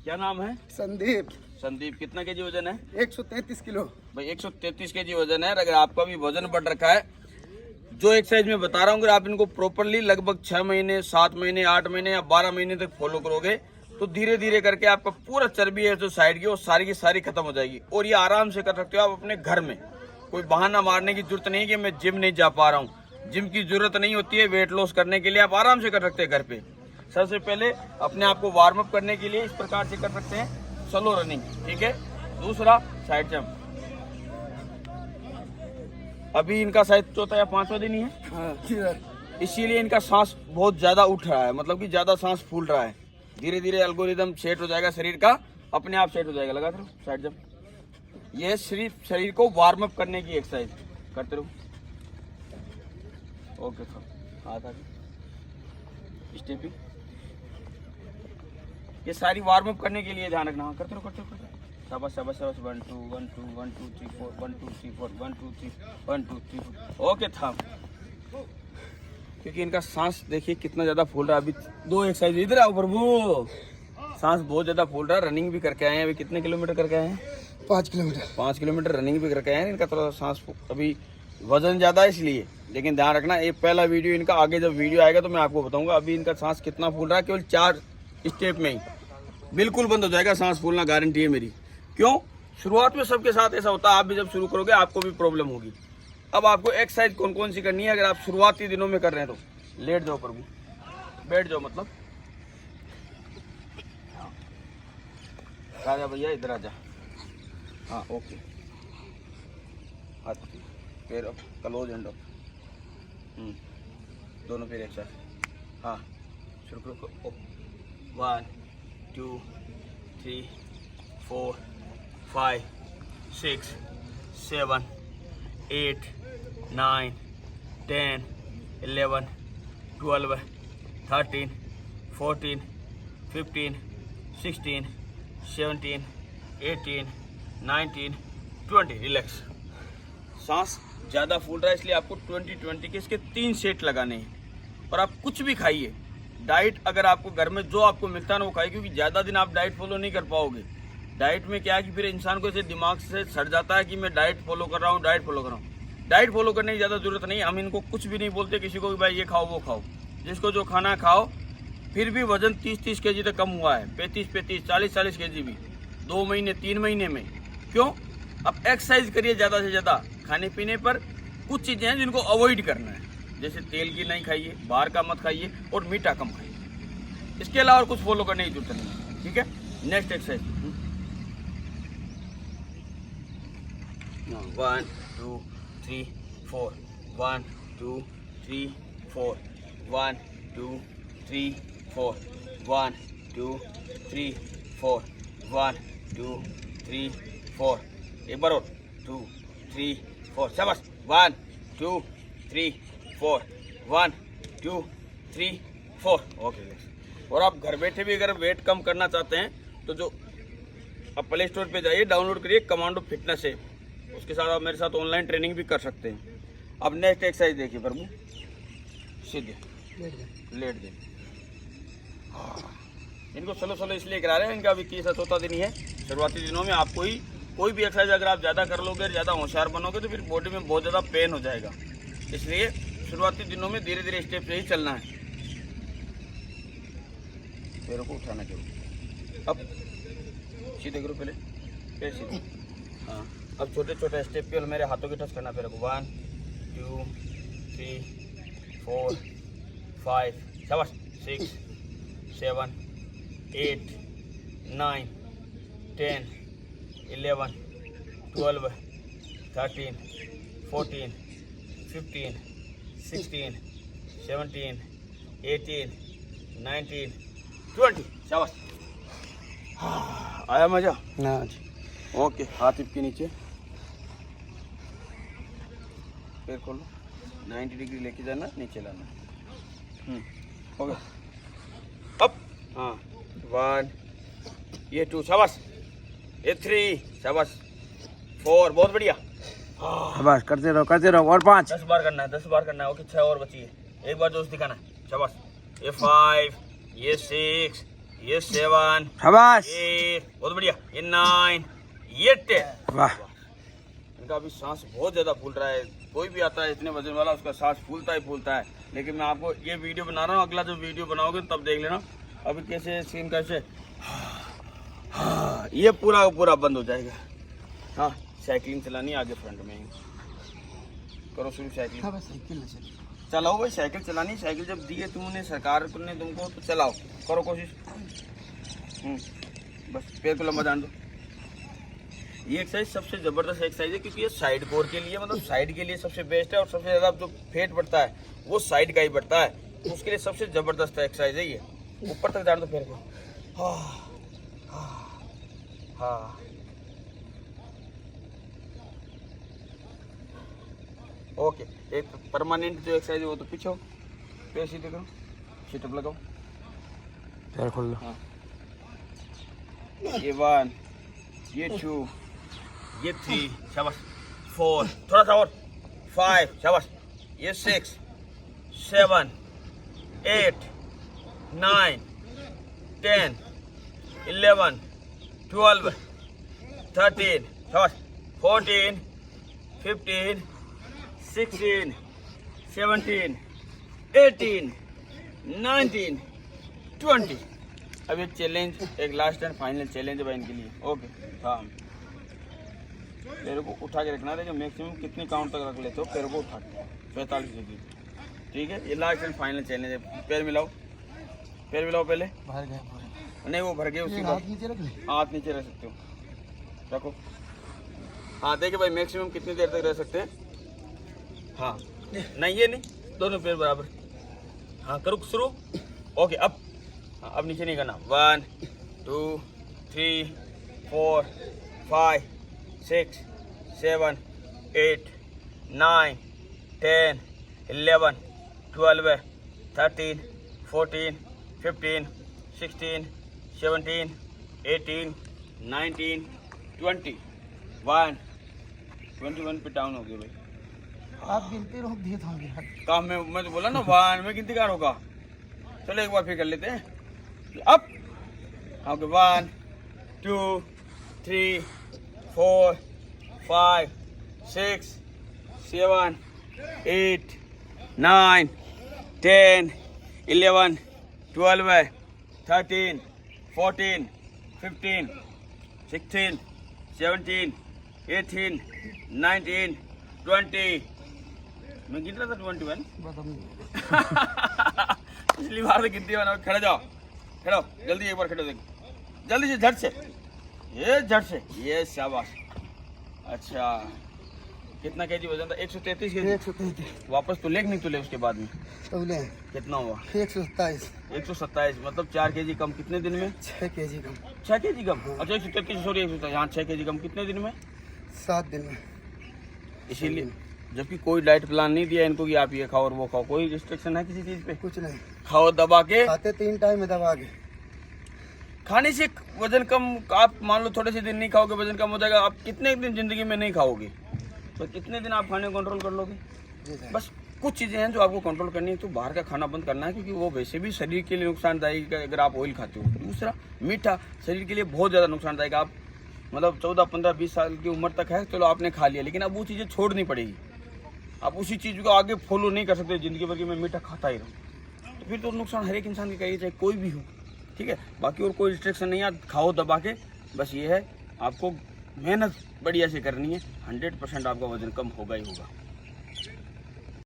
क्या नाम है? संदीप। संदीप, कितना केजी वजन है? 133 किलो। भाई 133 केजी वजन है। अगर आपका भी वजन बढ़ रखा है, जो एक्सरसाइज मैं बता रहा हूँ, अगर आप इनको प्रॉपरली लगभग 6 महीने, 7 महीने, 8 महीने या 12 महीने तक फॉलो करोगे तो धीरे धीरे करके आपका पूरा चर्बी है जो साइड की वो सारी की सारी खत्म हो जाएगी। और ये आराम से कर सकते हो आप अपने घर में। कोई बहाना मारने की जरूरत नहीं कि मैं जिम नहीं जा पा रहा हूँ। जिम की जरूरत नहीं होती है वेट लॉस करने के लिए, आप आराम से कर सकते हैं घर पे। सबसे पहले अपने आप को वार्म अप करने के लिए इस प्रकार से कर सकते हैं, स्लो रनिंग, ठीक है। दूसरा साइड जंप। अभी इनका शायद चौथा या 5वां दिन ही है, हाँ, इसीलिए इनका सांस बहुत ज्यादा उठ रहा है, मतलब कि ज्यादा सांस फूल रहा है। धीरे धीरे एल्गोरिदम सेट हो जाएगा, शरीर का अपने आप सेट हो जाएगा। लगा करो साइड जंप। ये सिर्फ शरीर को वार्म अप करने की एक्सरसाइज करते रहो। ओके, हाथ आगे, स्टेपिंग। ये सारी वार्म अप करने के लिए ध्यान रखना। करते रहो, करते रहो, करते रहो। शाबाश शाबाश शाबाश। 1 2 1 2 1 2 3 4 1 2 3 4 1 2 3 1 2 3 4। ओके, थम। क्योंकि इनका सांस देखिए कितना ज्यादा फूल रहा है। अभी 2 एक्सरसाइज इधर आओ प्रभु। सांस बहुत ज्यादा फूल रहा है। रनिंग भी करके आए हैं। अभी कितने किलोमीटर करके आए हैं? 5 किलोमीटर। 5 किलोमीटर रनिंग भी करके आए हैं। इनका थोड़ा सांस अभी वजन ज्यादा है इसलिए, लेकिन ध्यान रखना ये पहला वीडियो इनका। आगे जब वीडियो आएगा तो मैं आपको बताऊंगा अभी इनका सांस कितना फूल रहा है। केवल 4 स्टेप में ही बिल्कुल बंद हो जाएगा सांस फूलना, गारंटी है मेरी। क्यों? शुरुआत में सबके साथ ऐसा होता है। आप भी जब शुरू करोगे आपको भी प्रॉब्लम होगी। अब आपको एक्सरसाइज कौन कौन सी करनी है अगर आप शुरुआती दिनों में कर रहे हैं तो? लेट जाओ प्रभु, बैठ जाओ, मतलब राजा भैया इधर आ जा। हाँ, ओके। हाथ पैर अप, क्लोज एंड अप। दोनों पैर एक साथ। हाँ, शुरू करो। 1 2 3 4 5 6 7 8 9 10 11 12 13 14 15 16 17 18 19 20। रिलैक्स। सांस ज़्यादा फूल रहा है इसलिए आपको 20-20 के इसके 3 सेट लगाने हैं। और आप कुछ भी खाइए, डाइट अगर आपको घर में जो आपको मिलता है ना वो खाइए, क्योंकि ज़्यादा दिन आप डाइट फॉलो नहीं कर पाओगे। डाइट में क्या है कि फिर इंसान को ऐसे दिमाग से सड़ जाता है कि मैं डाइट फॉलो कर रहा हूँ, डाइट फॉलो कर रहा हूँ। डाइट फॉलो करने की ज़्यादा जरूरत नहीं। हम इनको कुछ भी नहीं बोलते किसी को कि भाई ये खाओ वो खाओ, जिसको जो खाना है खाओ। फिर भी वजन 30-30 केजी तक कम हुआ है, 35-35 40-40 केजी भी 2 महीने 3 महीने में। क्यों? अब एक्सरसाइज करिए ज़्यादा से ज़्यादा। खाने पीने पर कुछ चीज़ें हैं जिनको अवॉइड करना है, जैसे तेल की नहीं खाइए, बाहर का मत खाइए और मीठा कम खाइए। इसके अलावा और कुछ फॉलो करने की जरूरत नहीं है, ठीक है। Next exercise. 1 2 3 4 1 2 3 4 1 2 3 4 1 2 3 4 1 2 3 4। एक बार और 2 3 4। शाबाश। 1 2 3 4 1 2 3 4। ओके। और आप घर बैठे भी अगर वेट कम करना चाहते हैं तो जो आप प्ले स्टोर पे जाइए, डाउनलोड करिए कमांडो फिटनेस ऐप। उसके साथ आप मेरे साथ ऑनलाइन ट्रेनिंग भी कर सकते हैं। अब नेक्स्ट एक्सरसाइज देखिए प्रभु। सीधे लेट दे। इनको स्लो इसलिए करा रहे हैं, इनका अभी 3-4 दिन ही है। शुरुआती दिनों में आपको ही कोई भी एक्सरसाइज अगर आप ज़्यादा कर लोगे, ज़्यादा होशियार बनोगे तो फिर बॉडी में बहुत ज़्यादा पेन हो जाएगा। इसलिए शुरुआती दिनों में धीरे धीरे स्टेप से ही चलना है। पैरों को उठाना चाहिए। अब सीधे करो, पहले पैर सीधे। हाँ, अब छोटे छोटे स्टेप केवल मेरे हाथों की टच करना। पैरों को 1 2 3 4 5। शाबाश। 6 7 8 9 10 11 12 13 14 15 16 17 18 19 20। शाबाश। आया मजा? हाँ जी। ओके, हाथ हिप के नीचे, पैर खोलो, 90 डिग्री लेके जाना, नीचे लाना। ओके। अप। हाँ, 1 ये 2। शाबाश। ये 3। शाबाश। 4। बहुत बढ़िया। बस करते रहो और 5। 10 बार करना है, 10 बार करना है। ओके, 6 और बची है। एक बार जोश दिखाना है। शाबाश। ये 5, ये 6, ये 7, शाबाश। ये बहुत बढ़िया, ये 9, ये 10। वाह। इनका अभी सांस बहुत ज्यादा फूल रहा है। कोई भी आता है इतने वजन वाला, उसका सांस फूलता ही फूलता है। लेकिन मैं आपको ये वीडियो बना रहा हूँ, अगला जो वीडियो बनाओगे तब देख लेना अभी कैसे सीन कैसे ये पूरा का पूरा बंद हो जाएगा। हाँ, साइकिलिंग चलानी आगे फ्रंट में ही करो शुरू। साइकिल चलाओ भाई, साइकिल चलानी। साइकिल जब दी है तुमने, सरकार ने तुमको, तो चलाओ, करो कोशिश। बस पैर को लंबा जान दो। ये एक्सरसाइज सबसे ज़बरदस्त एक्सरसाइज है, क्योंकि ये साइड कोर के लिए, मतलब साइड के लिए सबसे बेस्ट है। और सबसे ज़्यादा जो फेट बढ़ता है वो साइड का ही बढ़ता है, तो उसके लिए सबसे ज़बरदस्त एक्सरसाइज है ये। ऊपर तक जान दो पैर को। हाँ हाँ हाँ, ओके। एक परमानेंट जो एक्सरसाइज है वो तो पीछे हो, पैर सीधे करो, सिटअप लगाओ, पैर खोल लो। हाँ, ये 1, ये 2, ये 3, शाबाश, 4, थोड़ा सा और, 5, शाबाश, ये 6, 7, 8, 9, 10, 11, 12, 13, शाबाश, 14, 15, 16, 17, 18, 19, 20। अब एक चैलेंज, एक लास्ट एंड फाइनल चैलेंज है भाई इनके लिए। ओके, हाँ, पैरों को उठा के रखना है। मैक्सिमम कितनी काउंट तक रख लेते हो पैरों को उठा के? 45 डिग्री। ठीक है, ये लास्ट एंड फाइनल चैलेंज है। पैर मिलाओ, पैर मिलाओ पहले। भर गए पूरे। नहीं, वो भर गए, उसके बाद हाथ नीचे रख ले। हाथ नीचे रख सकते हो, रखो। हाँ, देखिए भाई, मैक्सिमम कितनी देर तक रह सकते हैं। हाँ, नहीं ये नहीं, दोनों पैर बराबर। हाँ, करो शुरू। ओके, अब अब नीचे नहीं करना। 1, 2, 3, 4, 5, 6, 7, 8, 9, 10, 11, 12, 13, 14, 15, 16, 17, 18, 19, 20, 1, 21 पे डाउन हो गए भाई। आप गिनते रहो, दिए तो होंगे। काम में मैं तो बोला ना 1 में गिनती का रोका। चलो एक बार फिर कर लेते हैं। अब ओके, 1, 2, 3, 4, 5, 6, 7, 8, 9, 10, 11, 12, 13, 14, 15, 16, 17, 18, 19, 20। मैं गिन रहा था 21। पिछली बार तो गिनती बना। खड़े जाओ, खड़ो जल्दी, एक बार खड़े देखो जल्दी से, झट से, ये झट से, ये शाबाश। अच्छा, कितना केजी वजन था? 133 केजी। 133। वापस तो लेग नहीं तुले उसके बाद में? तो ले कितना हुआ? 127। 127, मतलब 4 केजी कम। कितने दिन में? 6 केजी कम। 6 केजी कम। अच्छा, 133, सॉरी 127, यहाँ 6 केजी कम। कितने दिन में? 7 दिन में। इसीलिए, जबकि कोई डाइट प्लान नहीं दिया इनको कि आप ये खाओ और वो खाओ। कोई रिस्ट्रिक्शन है किसी चीज पे? कुछ नहीं, खाओ दबा के। खाते 3 टाइम में दबा के। खाने से वजन कम, आप मान लो थोड़े से दिन नहीं खाओगे वजन कम हो जाएगा। आप कितने दिन जिंदगी में नहीं खाओगे, तो कितने दिन आप खाने को कंट्रोल कर लोगे? बस कुछ चीज़ें हैं जो आपको कंट्रोल करनी है। तो बाहर का खाना बंद करना है, क्योंकि वो वैसे भी शरीर के लिए नुकसानदायक है अगर आप ऑयल खाते हो। दूसरा, मीठा शरीर के लिए बहुत ज़्यादा नुकसानदायक। आप मतलब 14, 15, 20 साल की उम्र तक है, चलो आपने खा लिया, लेकिन अब वो चीज़ें छोड़नी पड़ेगी। आप उसी चीज़ को आगे फॉलो नहीं कर सकते जिंदगी भर की मैं मीठा खाता ही रहूँ, तो फिर तो नुकसान हर एक इंसान की करिए, चाहे कोई भी हो। ठीक है, बाकी और कोई रिस्ट्रिक्शन नहीं है, खाओ दबा के। बस ये है, आपको मेहनत बढ़िया से करनी है, 100% आपका वजन कम होगा ही होगा।